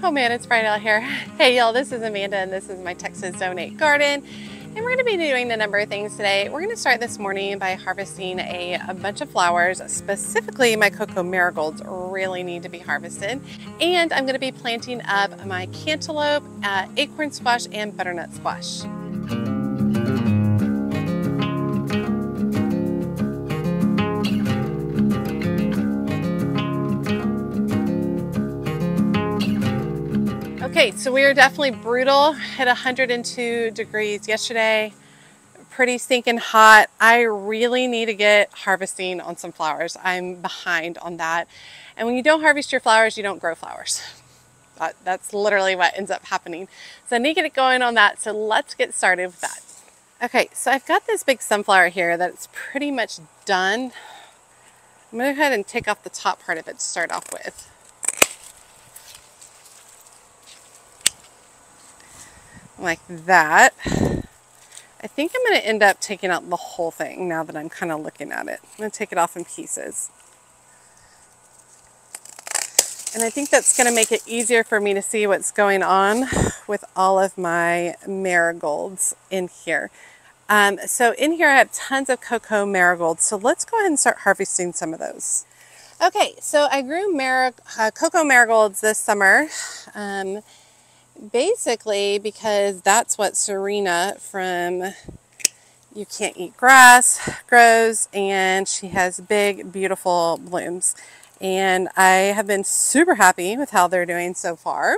Oh man, it's bright out here. Hey y'all, this is Amanda and this is my Texas Donate Garden. And we're gonna be doing a number of things today. We're gonna start this morning by harvesting a bunch of flowers. Specifically, my cocoa marigolds really need to be harvested. And I'm gonna be planting up my cantaloupe, acorn squash, and butternut squash. Okay, so we are definitely brutal. Hit 102 degrees yesterday. Pretty stinking hot. I really need to get harvesting on some flowers. I'm behind on that. And when you don't harvest your flowers, you don't grow flowers. That's literally what ends up happening. So I need to get going on that. So let's get started with that. Okay, so I've got this big sunflower here that's pretty much done. I'm gonna go ahead and take off the top part of it to start off with. Like that. I think I'm going to end up taking out the whole thing now that I'm kind of looking at it. I'm going to take it off in pieces. And I think that's going to make it easier for me to see what's going on with all of my marigolds in here. So in here I have tons of cocoa marigolds. So let's go ahead and start harvesting some of those. Okay, so I grew cocoa marigolds this summer. Basically because that's what Serena from You Can't Eat Grass grows, and she has big, beautiful blooms. And I have been super happy with how they're doing so far.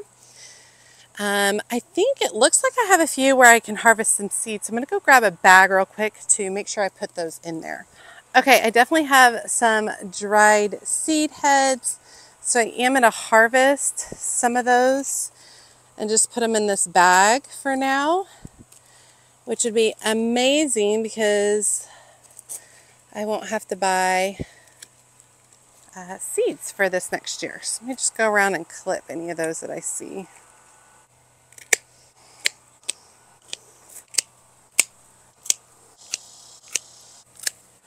I think it looks like I have a few where I can harvest some seeds. I'm going to go grab a bag real quick to make sure I put those in there. Okay, I definitely have some dried seed heads. So I am going to harvest some of those and just put them in this bag for now, which would be amazing because I won't have to buy seeds for this next year. So let me just go around and clip any of those that I see.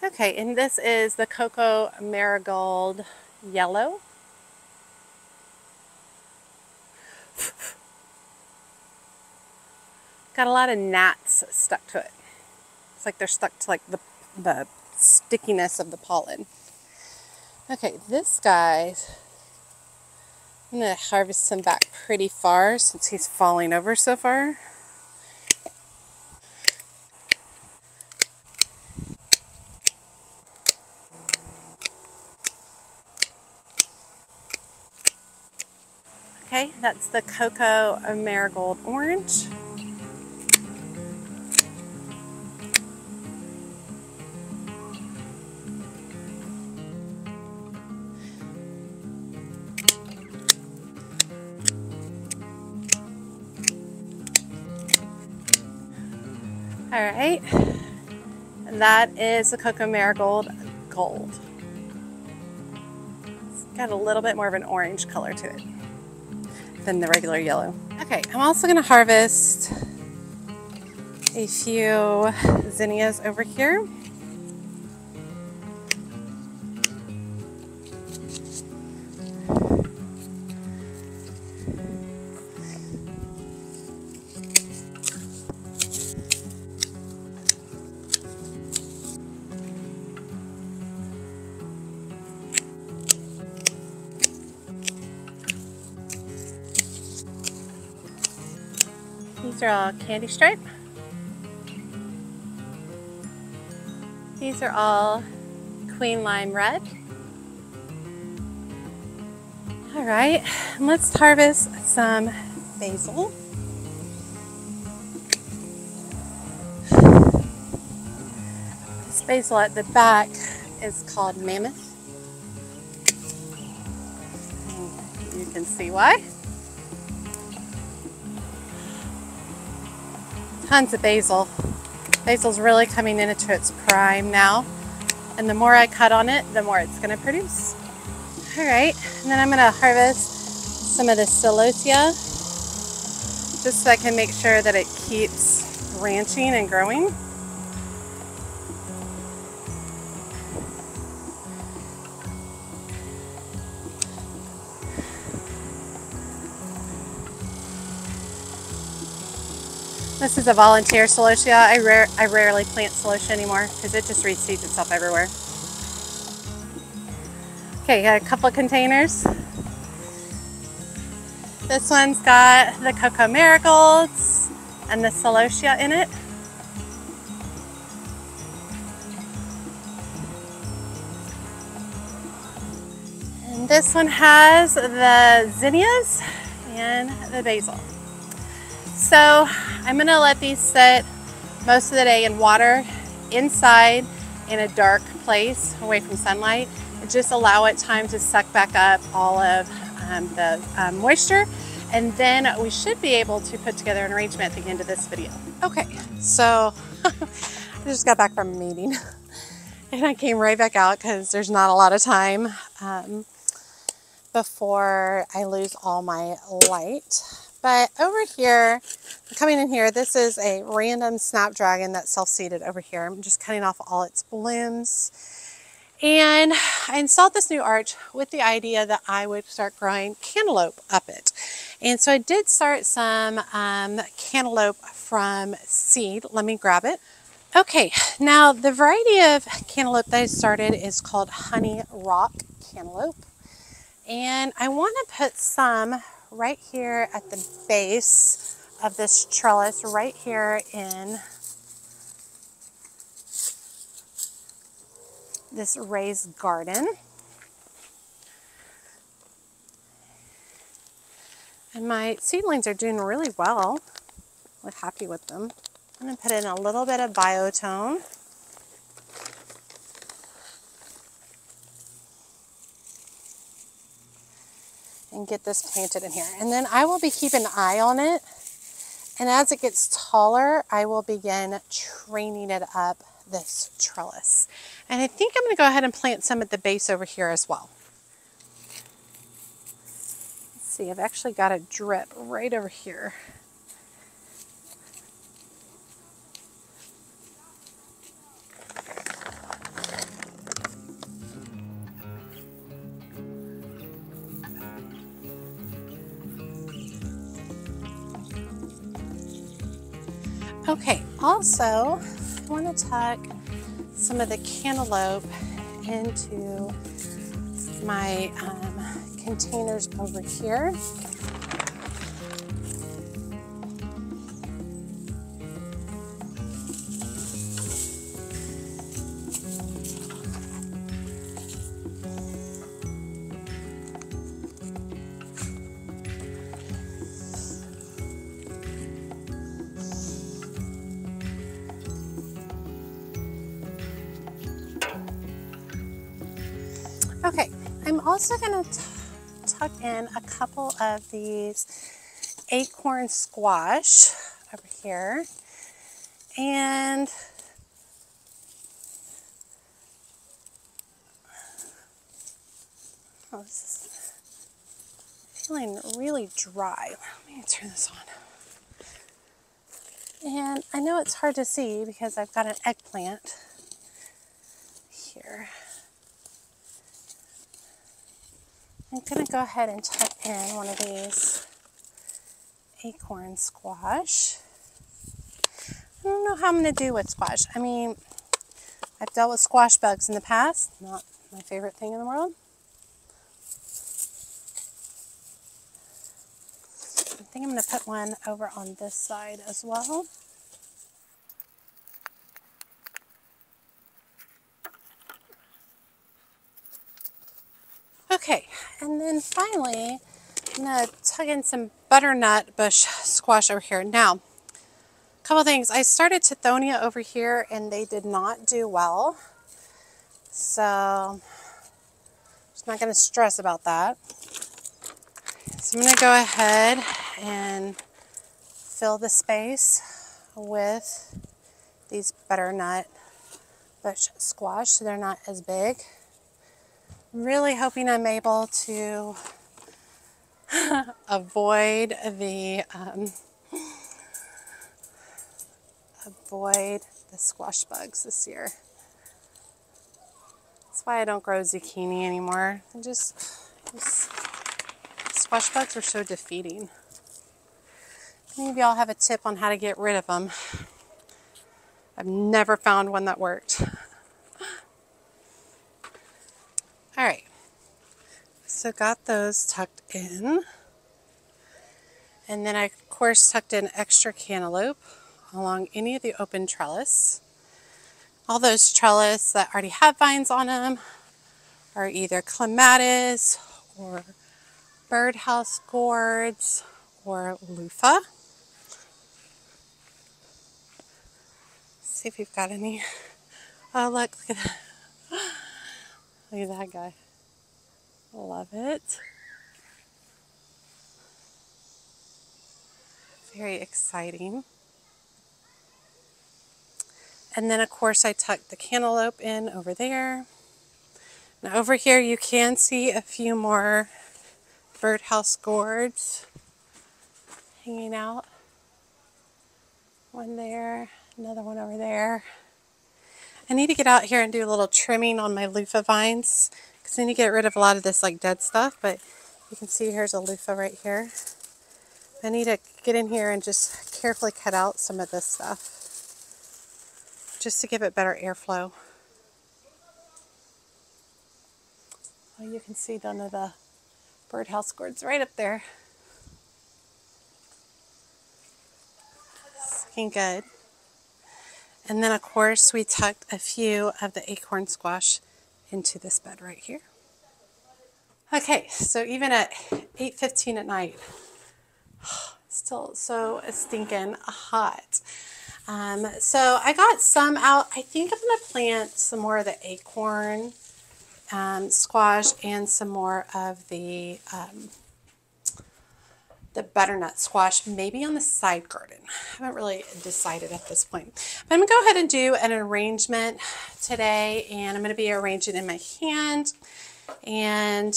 Okay, and this is the cocoa marigold yellow. Got a lot of gnats stuck to it. It's like they're stuck to like the stickiness of the pollen. Okay, this guy, I'm going to harvest him back pretty far since he's falling over so far. Okay, that's the cocoa marigold orange. All right, and that is the cocoa marigold gold. It's got a little bit more of an orange color to it than the regular yellow. Okay, I'm also going to harvest a few zinnias over here. These are all candy stripe. These are all queen lime red. All right, let's harvest some basil. This basil at the back is called Mammoth. And you can see why. Tons of basil. Basil's really coming into its prime now. And the more I cut on it, the more it's going to produce. All right, and then I'm going to harvest some of the celosia just so I can make sure that it keeps branching and growing. This is a volunteer celosia. I rarely plant celosia anymore because it just reseeds itself everywhere. Okay, got a couple of containers. This one's got the cocoa marigolds and the celosia in it. And this one has the zinnias and the basil. So I'm gonna let these sit most of the day in water inside in a dark place away from sunlight and just allow it time to suck back up all of the moisture, and then we should be able to put together an arrangement at the end of this video. Okay, so I just got back from a meeting and I came right back out because there's not a lot of time before I lose all my light. But over here, coming in here, this is a random snapdragon that's self-seeded over here. I'm just cutting off all its blooms. And I installed this new arch with the idea that I would start growing cantaloupe up it. And so I did start some cantaloupe from seed. Let me grab it. Okay, now the variety of cantaloupe that I started is called Honey Rock Cantaloupe. And I want to put some right here at the base of this trellis, right here in this raised garden. And my seedlings are doing really well. I'm happy with them. I'm going to put in a little bit of biotone. And get this planted in here. And then I will be keeping an eye on it. And as it gets taller, I will begin training it up this trellis. And I think I'm going to go ahead and plant some at the base over here as well. Let's see, I've actually got a drip right over here. Okay, also, I want to tuck some of the cantaloupe into my containers over here. Okay, I'm also going to tuck in a couple of these acorn squash over here. And oh, this is feeling really dry. Let me turn this on. And I know it's hard to see because I've got an eggplant here. I'm going to go ahead and tuck in one of these acorn squash. I don't know how I'm going to do with squash. I mean, I've dealt with squash bugs in the past. Not my favorite thing in the world. I think I'm going to put one over on this side as well. Okay, and then finally, I'm going to tuck in some butternut bush squash over here. Now, a couple things. I started Tithonia over here and they did not do well. So, I'm just not going to stress about that. So I'm going to go ahead and fill the space with these butternut bush squash so they're not as big. I'm really hoping I'm able to avoid the squash bugs this year. That's why I don't grow zucchini anymore. Squash bugs are so defeating. Any of y'all have a tip on how to get rid of them? I've never found one that worked. All right, so got those tucked in. And then I, of course, tucked in extra cantaloupe along any of the open trellis. All those trellis that already have vines on them are either clematis or birdhouse gourds or loofah. See if we've got any. Oh, look at that. Look at that guy. Love it. Very exciting. And then, of course, I tucked the cantaloupe in over there. Now, over here, you can see a few more birdhouse gourds hanging out. One there, another one over there. I need to get out here and do a little trimming on my loofah vines because I need to get rid of a lot of this like dead stuff, but you can see here's a loofah right here. I need to get in here and just carefully cut out some of this stuff just to give it better airflow. Well, you can see none of the birdhouse gourds right up there. It's looking good. And then, of course, we tucked a few of the acorn squash into this bed right here. Okay, so even at 8:15 at night, still so stinking hot. So I got some out. I think I'm going to plant some more of the acorn squash and some more of the butternut squash, maybe on the side garden. I haven't really decided at this point. But I'm going to go ahead and do an arrangement today, and I'm going to be arranging in my hand. And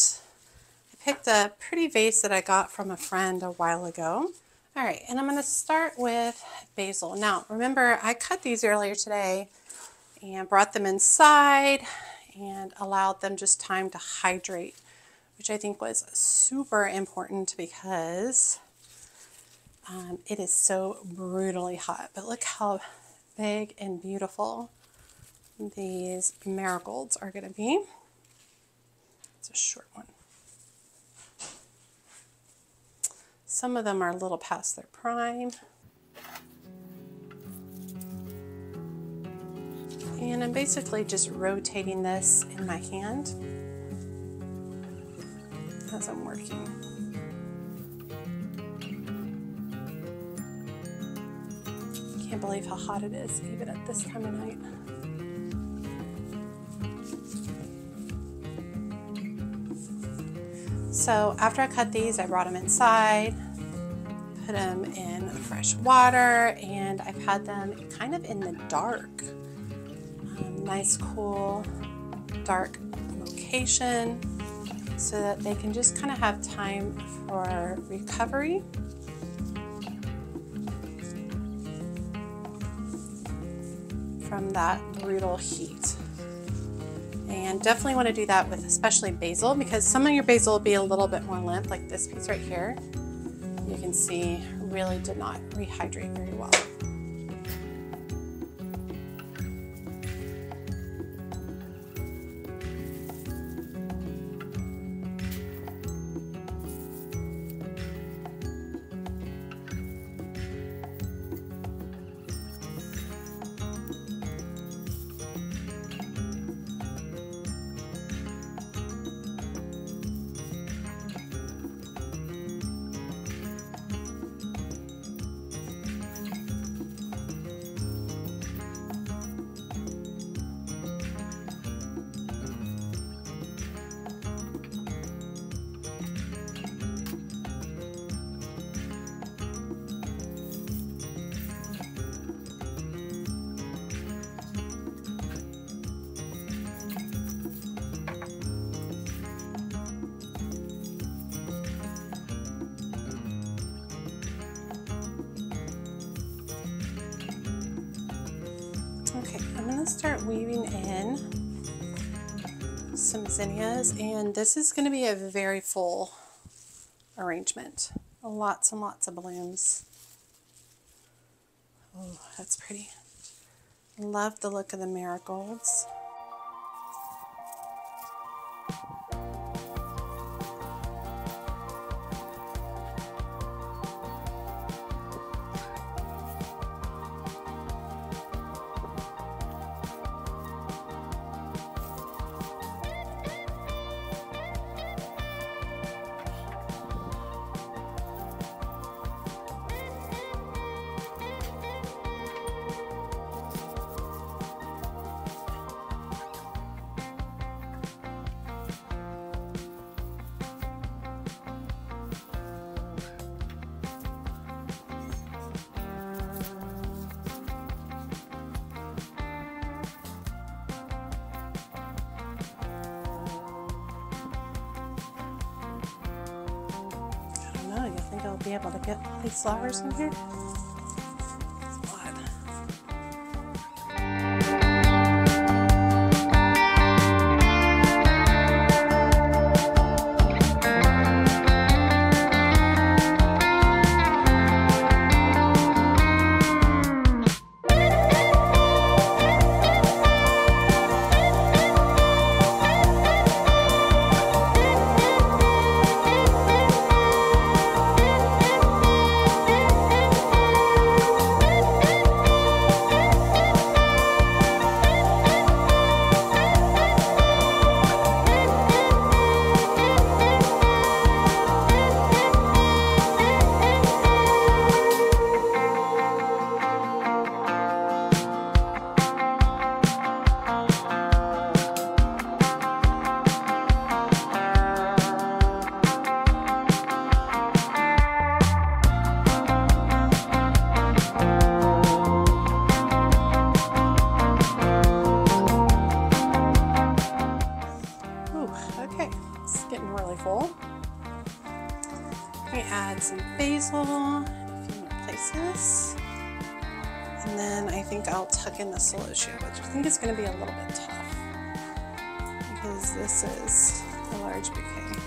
I picked a pretty vase that I got from a friend a while ago. All right, and I'm going to start with basil. Now, remember, I cut these earlier today and brought them inside and allowed them just time to hydrate, which I think was super important because it is so brutally hot. But look how big and beautiful these marigolds are going to be. It's a short one. Some of them are a little past their prime. And I'm basically just rotating this in my hand as I'm working. Can't believe how hot it is even at this time of night. So after I cut these, I brought them inside, put them in fresh water, and I've had them kind of in the dark. Nice, cool, dark location so that they can just kind of have time for recovery. From that brutal heat. And definitely want to do that with especially basil, because some of your basil will be a little bit more limp, like this piece right here. You can see really did not rehydrate very well. Okay, I'm going to start weaving in some zinnias, and this is going to be a very full arrangement. Lots and lots of blooms. Oh, that's pretty. Love the look of the marigolds. You think I'll be able to get all these flowers in here? Add some basil in a few more places. And then I think I'll tuck in the celosia, which I think is going to be a little bit tough because this is a large bouquet.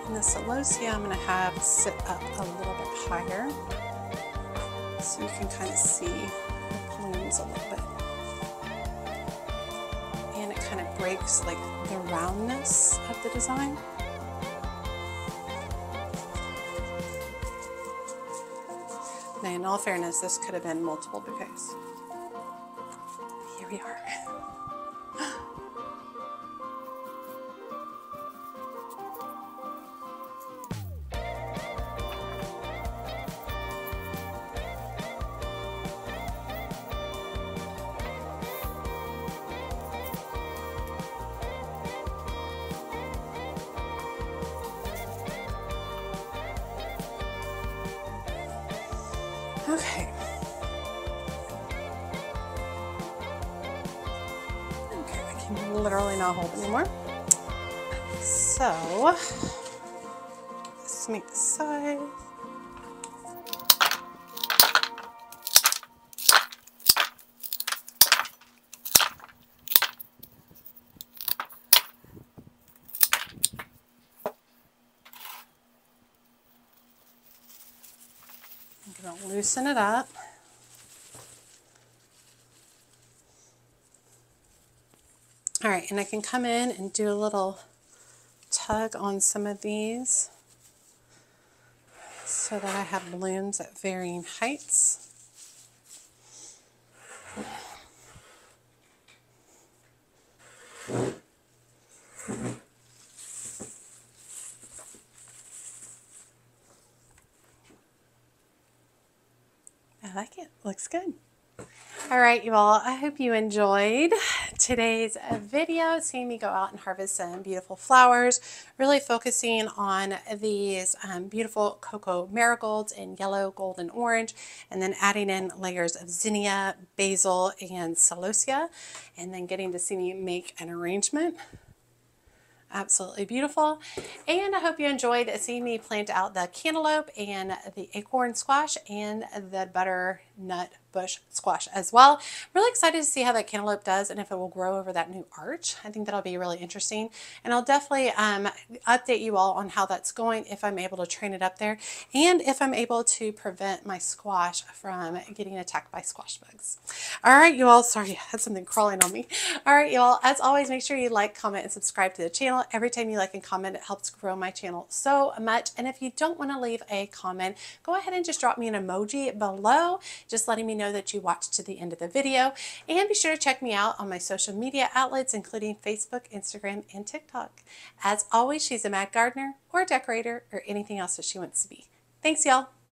And the celosia I'm going to have sit up a little bit higher, so you can kind of see the plumes a little bit. And it kind of breaks like the roundness of the design. Now, in all fairness, this could have been multiple bouquets. Here we are. Okay. Okay, I can literally not hold anymore. So, let's make the size. I'm going to loosen it up. All right, and I can come in and do a little tug on some of these so that I have blooms at varying heights. I like it. Looks good. All right, you all, I hope you enjoyed today's video, seeing me go out and harvest some beautiful flowers, really focusing on these beautiful cocoa marigolds in yellow, gold, and orange, and then adding in layers of zinnia, basil, and celosia, and then getting to see me make an arrangement. Absolutely beautiful. And I hope you enjoyed seeing me plant out the cantaloupe and the acorn squash and the butternut bush squash as well. Really excited to see how that cantaloupe does and if it will grow over that new arch. I think that'll be really interesting. And I'll definitely update you all on how that's going, if I'm able to train it up there, and if I'm able to prevent my squash from getting attacked by squash bugs. All right, you all, sorry, I had something crawling on me. All right, you all, as always, make sure you like, comment, and subscribe to the channel. Every time you like and comment, it helps grow my channel so much. And if you don't want to leave a comment, go ahead and just drop me an emoji below, just letting me know that you watched to the end of the video. And be sure to check me out on my social media outlets, including Facebook, Instagram, and TikTok. As always, she's a mad gardener or a decorator or anything else that she wants to be. Thanks, y'all.